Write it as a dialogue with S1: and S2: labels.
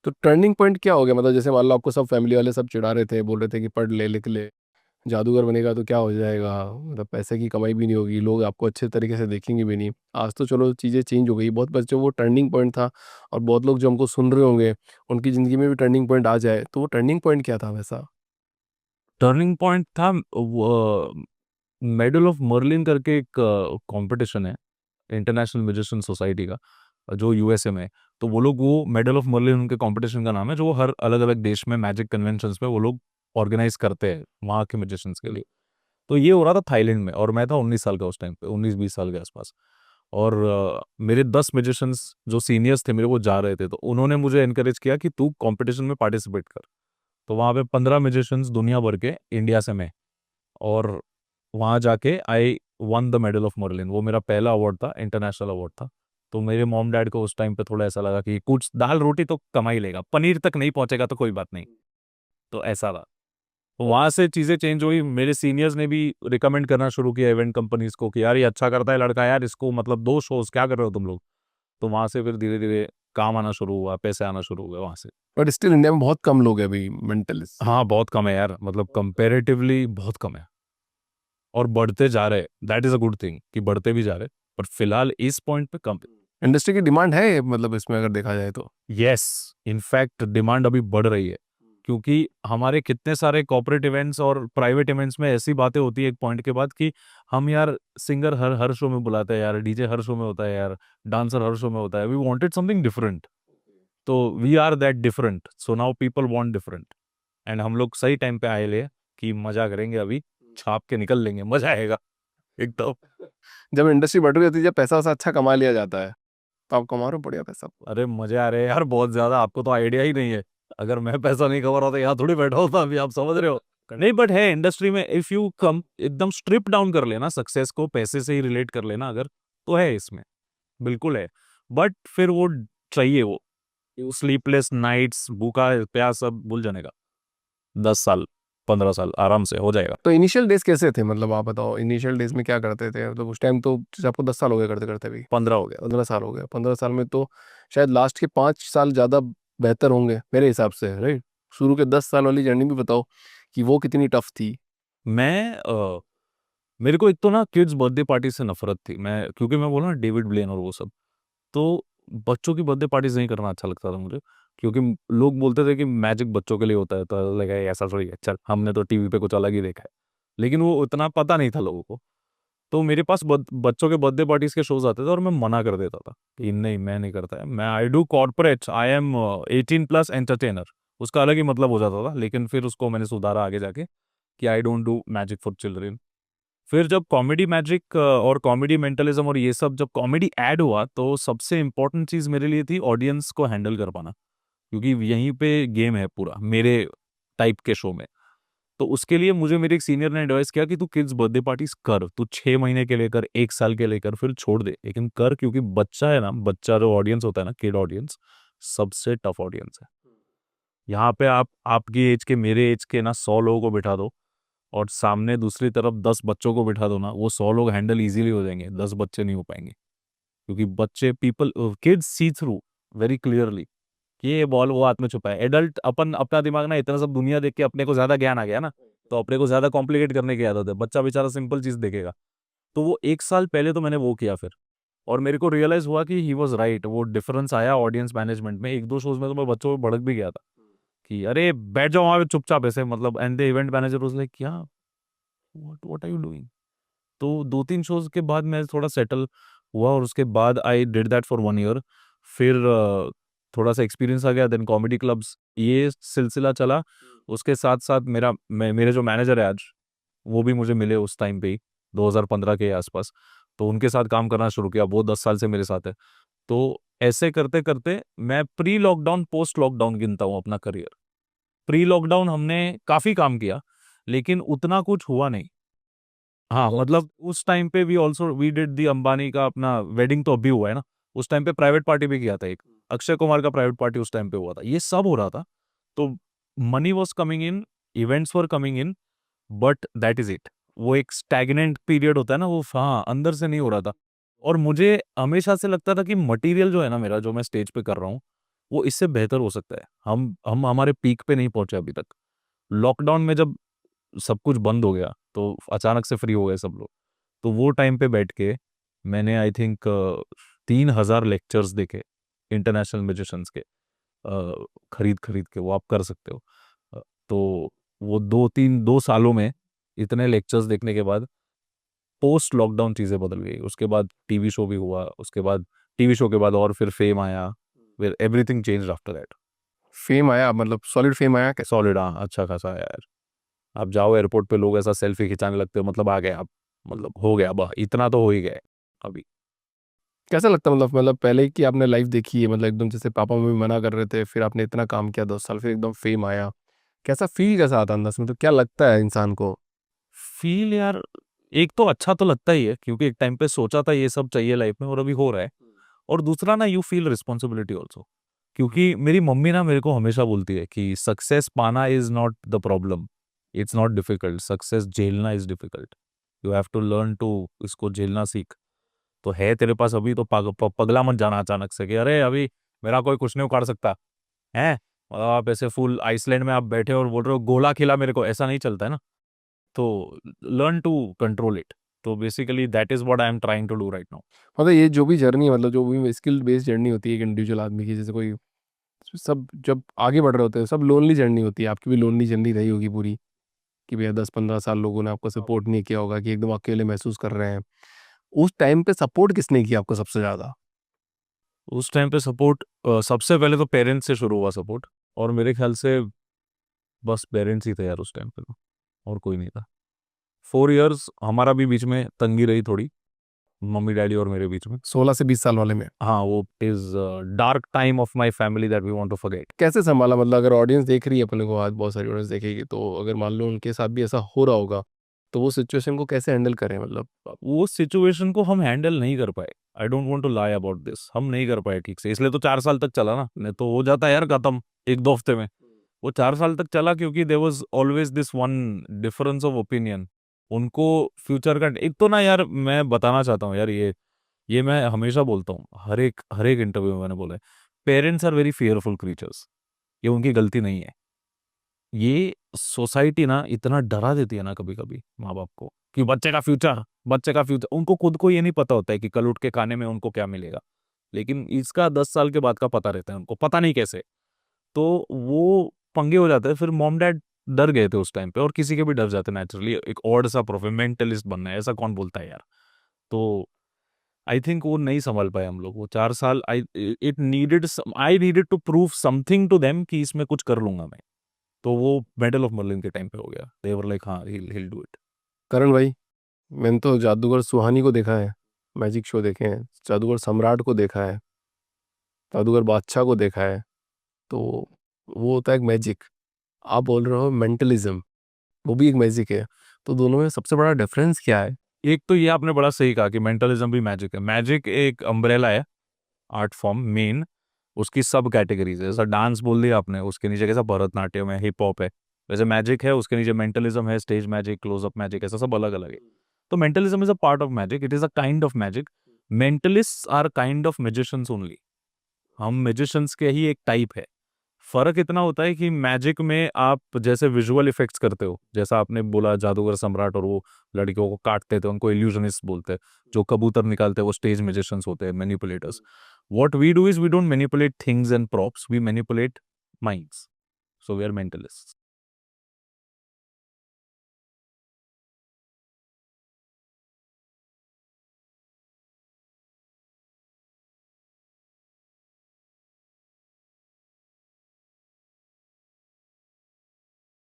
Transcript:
S1: तो turning point क्या हो गया? मतलब जैसे मान लो आपको सब फैमिली वाले सब चिढ़ा रहे थे, बोल रहे थे कि पढ़ ले, लिख ले, जादूगर बनेगा तो क्या हो जाएगा, मतलब पैसे की कमाई भी नहीं होगी, लोग आपको अच्छे तरीके से देखेंगे भी नहीं। आज तो चलो चीज़ें चेंज हो गई, बहुत बच्चों वो टर्निंग पॉइंट था, और बहुत लोग जो हमको सुन रहे होंगे, उनकी ज़िंदगी में भी टर्निंग पॉइंट आ जाए, तो वो टर्निंग पॉइंट क्या था वैसा?
S2: टर्निंग पॉइंट था वो मेडल ऑफ मर्लिन करके एक कंपटीशन है इंटरनेशनल म्यूजिशियन सोसाइटी का, जो यूएसए में है। तो वो लोग, वो मेडल ऑफ मर्लिन उनके कंपटीशन का नाम है, जो वो हर अलग अलग देश में मैजिक कन्वेंशंस में वो लोग ऑर्गेनाइज करते हैं वहाँ के म्यूजिशियंस के लिए। तो ये हो रहा था थाईलैंड में, और मैं था 19 साल का उस टाइम पे, 19-20 साल के आसपास। और मेरे 10 म्यूजिशियंस जो सीनियर्स थे मेरे, वो जा रहे थे, तो उन्होंने मुझे इनकरेज किया कि तू कंपटीशन में पार्टिसिपेट कर। तो वहाँ पे 15 म्यूजिशियंस दुनिया भर के इंडिया से मैं, और वहाँ जाके I won the medal of Merlin. वो मेरा पहला अवार्ड था, इंटरनेशनल अवार्ड था। तो मेरे मॉम डैड को उस टाइम पे थोड़ा ऐसा लगा कि कुछ दाल रोटी तो कमा ही लेगा, पनीर तक नहीं पहुंचेगा तो कोई बात नहीं। तो ऐसा था। तो वहाँ से चीज़ें चेंज हुई। मेरे सीनियर्स ने भी रिकमेंड करना शुरू किया इवेंट कंपनीज को कि यार ये अच्छा करता है लड़का, यार इसको मतलब दो शोज, क्या कर रहे हो तुम लोग। तो वहाँ से फिर धीरे धीरे काम आना शुरू हुआ, पैसे आना शुरू हुए वहाँ से।
S1: बट स्टिल इंडिया में बहुत कम लोग हैं अभी मेंटलिस्ट।
S2: हाँ बहुत कम है यार, मतलब कंपेरेटिवली बहुत कम है। और बढ़ते जा रहे, that is a good thing कि बढ़ते भी जा रहे, पर फिलहाल इस पॉइंट पे कम।
S1: इंडस्ट्री की डिमांड है, मतलब इसमें अगर देखा जाए तो।
S2: यस, इनफैक्ट डिमांड अभी बढ़ रही है, क्योंकि हमारे कितने सारे कॉर्पोरेट इवेंट्स और प्राइवेट इवेंट्स में ऐसी बातें होती है एक पॉइंट के बाद कि हम यार सिंगर हर हर शो में बुलाते हैं यार, डीजे हर शो में होता है यार, डांसर हर शो में होता है, वी वांटेड समथिंग डिफरेंट। तो we are that different, so now people want different. And हम लोग सही टाइम पे आए ले कि मजा करेंगे अभी, छाप के निकल लेंगे, मजा आएगा एकदम।
S1: जब इंडस्ट्री बढ़ रही होती है, जब पैसा वैसा अच्छा कमा लिया जाता है, तो आप कमा रहे हो बढ़िया पैसा।
S2: अरे मजे आ रहे हैं यार बहुत ज्यादा, आपको तो आइडिया ही नहीं है। अगर मैं पैसा नहीं कमा रहा था यहाँ थोड़ी बैठा होता अभी, आप समझ रहे हो। नहीं बट है इंडस्ट्री में, इफ यू कम एकदम स्ट्रिप डाउन कर लेना सक्सेस को, पैसे से ही रिलेट कर लेना अगर, तो है इसमें, बिल्कुल है। बट फिर वो चाहिए, वो स्लीपलेस नाइट्स, भूखा प्यास सब भूल जाने का। 10 साल, 15 साल आराम से हो जाएगा।
S1: तो इनिशियल डेज कैसे थे, मतलब आप बताओ, इनिशियल डेज में क्या करते थे? मतलब उस टाइम तो जैसे आपको 10 साल हो गए करते करते भी,
S2: 15 हो गया।
S1: 15 साल हो गए, 15 साल में तो शायद लास्ट के 5 साल ज़्यादा बेहतर होंगे मेरे हिसाब से, राइट? शुरू के 10 साल वाली जर्नी भी बताओ कि वो कितनी टफ थी।
S2: मैं मेरे को एक तो ना किड्स बर्थडे पार्टी से नफरत थी, मैं क्योंकि मैं बोला ना डेविड ब्लेन और वो सब। तो बच्चों की बर्थडे पार्टीज नहीं करना अच्छा लगता था मुझे, क्योंकि लोग बोलते थे कि मैजिक बच्चों के लिए होता है, तो लगा ऐसा थोड़ी है, चल हमने तो टीवी पे कुछ अलग ही देखा है। लेकिन वो उतना पता नहीं था लोगों को। तो मेरे पास बच्चों के बर्थडे पार्टीज के शोज आते थे, और मैं मना कर देता था कि नहीं मैं नहीं करता है, मैं I do corporate, I am 18+ entertainer. उसका अलग ही मतलब हो जाता था, लेकिन फिर उसको मैंने सुधारा आगे जाके कि I don't do magic for children. फिर जब कॉमेडी मैजिक और कॉमेडी मेंटलिज्म और ये सब जब कॉमेडी ऐड हुआ, तो सबसे इंपॉर्टेंट चीज मेरे लिए थी ऑडियंस को हैंडल कर पाना, क्योंकि यहीं पे गेम है पूरा मेरे टाइप के शो में। तो उसके लिए मुझे मेरे एक सीनियर ने एडवाइस किया कि तू किड्स बर्थडे पार्टीज कर, तू 6 महीने के लिए कर, 1 साल के लिए कर, फिर छोड़ दे, लेकिन कर, क्योंकि बच्चा है ना, बच्चा जो ऑडियंस होता है ना, किड ऑडियंस, सबसे टफ ऑडियंस है। यहाँ पे आप आपकी एज के, मेरे एज के ना 100 लोगों को बिठा दो, और सामने दूसरी तरफ 10 बच्चों को बिठा दो ना, वो 100 लोग हैंडल इजीली हो जाएंगे, 10 बच्चे नहीं हो पाएंगे। क्योंकि बच्चे, पीपल, किड्स सी थ्रू वेरी क्लियरली कि ये बॉल वो हाथ में छुपा है। एडल्ट अपन अपना दिमाग ना इतना सब दुनिया देख के अपने को ज्यादा ज्ञान आ गया ना, तो अपने को ज्यादा कॉम्प्लिकेट करने की आदत है, बच्चा बेचारा सिंपल चीज देखेगा। तो वो 1 साल पहले तो मैंने वो किया फिर, और मेरे को रियलाइज हुआ कि ही वॉज राइट, वो डिफरेंस आया ऑडियंस मैनेजमेंट में। एक दो शोज में तो मैं बच्चों को भड़क भी गया था कि अरे बैठ जाओ वहां पे चुपचाप ऐसे, मतलब, and the event manager was like क्या, व्हाट आर यू डूइंग। तो 2-3 शोज के बाद मैं थोड़ा सेटल हुआ, और उसके बाद I did that for 1 year. फिर थोड़ा सा एक्सपीरियंस आ गया, देन कॉमेडी क्लब्स, ये सिलसिला चला। उसके साथ साथ मेरे जो मैनेजर है आज, वो भी मुझे मिले उस टाइम पे ही, 2015 के आसपास। तो उनके साथ काम करना शुरू किया, वो 10 साल से मेरे साथ है। तो ऐसे करते करते मैं प्री लॉकडाउन पोस्ट लॉकडाउन गिनता हूँ अपना करियर। प्री लॉकडाउन हमने काफी काम किया, लेकिन उतना कुछ हुआ नहीं। हाँ मतलब उस टाइम पे we also we did the Ambani का अपना वेडिंग, तो अभी हुआ है ना। उस टाइम पे प्राइवेट पार्टी भी किया था एक, अक्षय कुमार का प्राइवेट पार्टी उस टाइम पे हुआ था, ये सब हो रहा था। तो money was coming in, events were coming in, but that is it. वो एक स्टैग्नेंट पीरियड होता है ना, वो हाँ अंदर से नहीं हो रहा था। और मुझे हमेशा से लगता था कि मटेरियल जो है ना मेरा, जो मैं स्टेज पे कर रहा हूँ, वो इससे बेहतर हो सकता है। हम हमारे पीक पे नहीं पहुंचे अभी तक। लॉकडाउन में जब सब कुछ बंद हो गया तो अचानक से फ्री हो गए सब लोग, तो वो टाइम पे बैठ के मैंने आई थिंक 3,000 लेक्चर्स देखे इंटरनेशनल म्यूजिशियंस के, खरीद खरीद के। वो आप कर सकते हो। तो वो 2 सालों में इतने लेक्चर्स देखने के बाद पोस्ट लॉकडाउन चीज़ें बदल गई। उसके बाद टीवी शो भी हुआ, उसके बाद टीवी शो के बाद और फिर फेम आया, फिर everything changed after that.
S1: Fame आया मतलब सॉलिड फेम आया कैसे?
S2: सॉलिड, हाँ, अच्छा खासा आया यार। आप जाओ एयरपोर्ट पे, लोग ऐसा सेल्फी खिंचाने लगते हो, मतलब आ गए आप, मतलब हो गया, बा इतना तो हो ही गया अभी।
S1: कैसा लगता है मतलब पहले की आपने लाइफ देखी है, मतलब एकदम जैसे पापा मम्मी मना कर रहे थे, फिर आपने इतना काम किया 10 साल, फिर एकदम फेम आया, कैसा फील कैसा आता है अंदर से, मतलब क्या लगता है इंसान को?
S2: फील यार, एक तो अच्छा तो लगता ही है क्योंकि एक टाइम पे सोचा था ये सब चाहिए लाइफ में और अभी हो रहा है। और दूसरा ना, यू फील रिस्पॉन्सिबिलिटी ऑल्सो, क्योंकि मेरी मम्मी ना मेरे को हमेशा बोलती है कि सक्सेस पाना is not the problem, it's not difficult, success झेलना is difficult. You have to learn to इसको झेलना सीख। तो है तेरे पास अभी तो पगला मत जाना अचानक से कि अरे अभी मेरा कोई कुछ नहीं उखाड़ सकता है। मतलब आप ऐसे फुल आइसलैंड में आप बैठे और बोल रहे हो गोला खिला मेरे को, ऐसा नहीं चलता है ना। तो लर्न टू कंट्रोल इट। तो basically that is what I am trying to do right now.
S1: मतलब ये जो भी जर्नी है, मतलब जो भी स्किल बेस्ड जर्नी होती है एक इंडिविजुअल आदमी की, जैसे कोई सब जब आगे बढ़ रहे होते हैं सब लोनली जर्नी होती है, आपकी भी लोनली जर्नी रही होगी पूरी, कि भैया 10-15 साल लोगों ने आपको सपोर्ट नहीं किया होगा, कि एकदम अकेले महसूस कर रहे हैं। उस टाइम पे सपोर्ट किसने किया आपको सबसे ज़्यादा?
S2: उस टाइम पे सपोर्ट सबसे पहले तो पेरेंट्स से शुरू हुआ सपोर्ट। और मेरे ख्याल से बस पेरेंट्स ही थे यार उस टाइम पे, तो और कोई नहीं था। 4 इयर्स हमारा भी बीच में तंगी रही थोड़ी, मम्मी डैडी और मेरे बीच में।
S1: 16 से 20 साल वाले में
S2: हाँ, वो is dark time of my family that we want to forget.
S1: कैसे संभाला? मतलब अगर ऑडियंस देख रही है अपने को, आज बहुत सारी ऑडियंस देखेगी, तो अगर मान लो उनके साथ भी ऐसा हो रहा होगा, तो वो सिचुएशन को कैसे हैंडल करें मतलब
S2: वो सिचुएशन को हम हैंडल नहीं कर पाए। I don't want to lie about this, हम नहीं कर पाए ठीक से, इसलिए तो 4 साल तक चला ना, नहीं तो हो जाता यार खत्म 1-2 हफ्ते में। वो 4 साल तक चला क्योंकि there was always this one difference of opinion. उनको फ्यूचर का एक तो ना यार, मैं बताना चाहता हूँ यार, ये मैं हमेशा बोलता हूँ, हर एक इंटरव्यू में मैंने बोला है, parents are very fearful creatures. ये उनकी गलती नहीं है। ये सोसाइटी ना इतना डरा देती है ना कभी कभी माँ बाप को कि बच्चे का फ्यूचर उनको खुद को ये नहीं पता होता है कि कल उठ के खाने में उनको क्या मिलेगा। लेकिन इसका 10 साल के बाद का पता रहता है उनको, पता नहीं कैसे। तो वो पंगे हो जाते हैं। फिर मॉम डैड डर गए थे उस टाइम पे, और किसी के भी डर जाते हैं नेचुरली। एक ऑड सा प्रोफेशन मेंटलिस्ट बनना है, ऐसा कौन बोलता है यार। तो आई थिंक वो नहीं संभल पाए हम लोग वो 4 साल। I needed to prove something to them कि इसमें कुछ कर लूंगा मैं। तो वो मेडल ऑफ मर्लिन के टाइम पे हो गया। दे वर लाइक हाँ, he'll do it।
S1: करण भाई, मैंने तो जादूगर सुहानी को देखा है, मैजिक शो देखे हैं, जादूगर सम्राट को देखा है, जादूगर बादशाह को देखा है, तो वो होता है एक मैजिक। आप बोल रहे हो मेंटलिज्म, वो भी एक मैजिक है, तो दोनों में सबसे बड़ा डिफरेंस क्या है?
S2: एक तो ये आपने बड़ा सही कहा कि मेंटलिज्म भी मैजिक है। मैजिक एक अम्ब्रेला है, आर्ट फॉर्म मेन, उसकी सब कैटेगरीज है। जैसा डांस बोल दिया आपने, उसके नीचे कैसा भरतनाट्यम है, हिप हॉप है, वैसे मैजिक है, उसके नीचे मेंटलिज्म है, स्टेज मैजिक, क्लोजअप मैजिक, ऐसा सब अलग अलग है। तो mentalism is a part of magic, it is a kind of magic. Mentalist are kind of magicians only. हम मैजिशियंस के ही एक टाइप है। फर्क इतना होता है कि मैजिक में आप जैसे विजुअल इफेक्ट्स करते हो, जैसा आपने बोला जादूगर सम्राट, और वो लड़कियों को काटते थे उनको इल्यूजनिस्ट बोलते हैं, जो कबूतर निकालते हैं वो स्टेज मैजिशियंस होते हैं, manipulators. What we do is we don't manipulate things and props, we manipulate minds. So we are mentalist.